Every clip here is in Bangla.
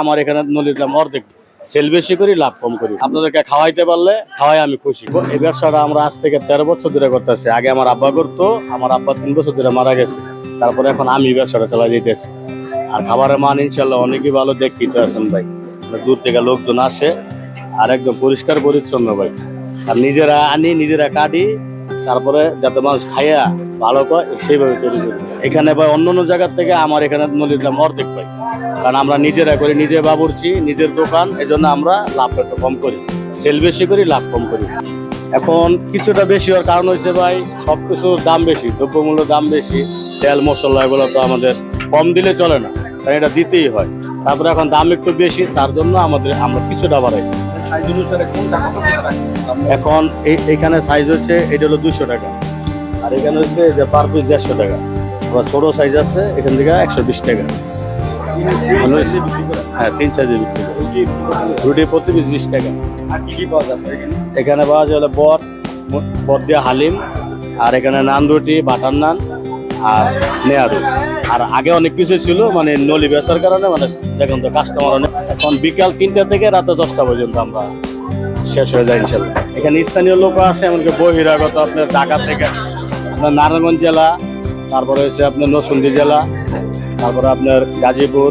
আমার এখানে নদীর দাম অর্ধেক, সেল বেশি করি, লাভ কম করি। আপনাদেরকে খাওয়াইতে পারলে খাওয়াই আমি খুশি। এই ব্যবসাটা আমরা আজ থেকে 13 বছর ধরে করতেছি। আগে আমার আব্বা করতো, আমার আব্বা 3 বছর ধরে মারা গেছে, তারপরে এখন আমি ব্যবসাটা চালাই দিতেছি। আর খাবারের মান ইনশাল্লাহ অনেকই ভালো, দেখতেই তো আছেন ভাই, দূর থেকে লোকজন আসে, আর একদম পরিষ্কার পরিচ্ছন্ন ভাই। আর নিজেরা আনি, নিজেরা কাটি, তারপরে যাতে মানুষ খাইয়া ভালো পায় সেইভাবে তৈরি করি। এখানে ভাই অন্য অন্য জায়গার থেকে আমার এখানে নদীর দাম অর্ধেক পাই, কারণ আমরা নিজেরা করি, নিজে বাবুর্চি, নিজের দোকান, এই জন্য আমরা লাভটা একটু কম করি, সেল বেশি করি, লাভ কম করি। এখন কিছুটা বেশি হওয়ার কারণ হচ্ছে ভাই সবকিছুর দাম বেশি, দ্রব্যমূল্যের দাম বেশি, তেল মশলা এগুলো তো আমাদের কম দিলে চলে না, কারণ এটা দিতেই হয়। তারপরে এখন দাম একটু বেশি, তার জন্য আমরা কিছুটা বাড়াইছি। এখন এইখানে সাইজ হচ্ছে, এটা হলো 200 টাকা, আর এখানে হচ্ছে যে পার পিস 150 টাকা। আবার ছোট সাইজ আছে এখান থেকে 120 টাকা। হ্যাঁ, 3 সাইজে বিক্রি করি। রুটি প্রতি পিস 20 টাকা। এখানে পাওয়া যায় হলো বট দিয়া হালিম, আর এখানে নান রুটি, বাটার নান, আর নেয়ারু। আর আগে অনেক কিছু ছিল, মানে নলি বেচার কারণে মানে দেখুন তো কাস্টমার অনেক। এখন বিকাল 3টা থেকে রাতে 10টা পর্যন্ত আমরা শেষ হয়ে যায় ইনশাল্লাহ। এখানে স্থানীয় লোক আসে, এমনকি বহিরাগত, আপনার ঢাকা থেকে, আপনার নারায়ণগঞ্জ জেলা, তারপরে হচ্ছে আপনার নরসিংদী জেলা, তারপরে আপনার গাজীপুর,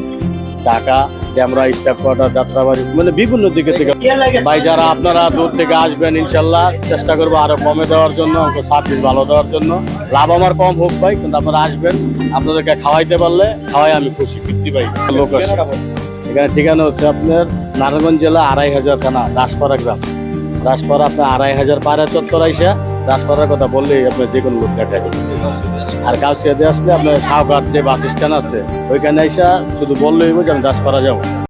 ঢাকা, ডেমরা, স্টাফ কোয়ার্টার, যাত্রাবাড়ি, মানে বিভিন্ন দিকে থেকে ভাই যারা আপনারা দূর থেকে আসবেন, ইনশাল্লাহ চেষ্টা করবো আরো কমে দেওয়ার জন্য, সার্ভিস ভালো দেওয়ার জন্য। লাভ আমার কম হোক ভাই, কিন্তু আপনারা আসবেন, আপনাদেরকে খাওয়াইতে পারলে খাওয়াই আমি খুশি, তৃপ্তি পাই। লোক আসে এখানে। ঠিকানা হচ্ছে আপনার নারায়ণগঞ্জ জেলা 2500 থানা, দাসপাড়া গ্রাম। দাসপাড়া আপনার 2500 পাড়া চত্বর আইসা দাসপাড়ার কথা বললেই আপনার যে কোনো লোক দেখা যাবে। আর কাউসিয়াতে আসলে আপনার সাউঘাট যে বাস স্ট্যান্ড আছে, ওইখানে আইসা শুধু বললেই যে আমি দাসপাড়া যাবো।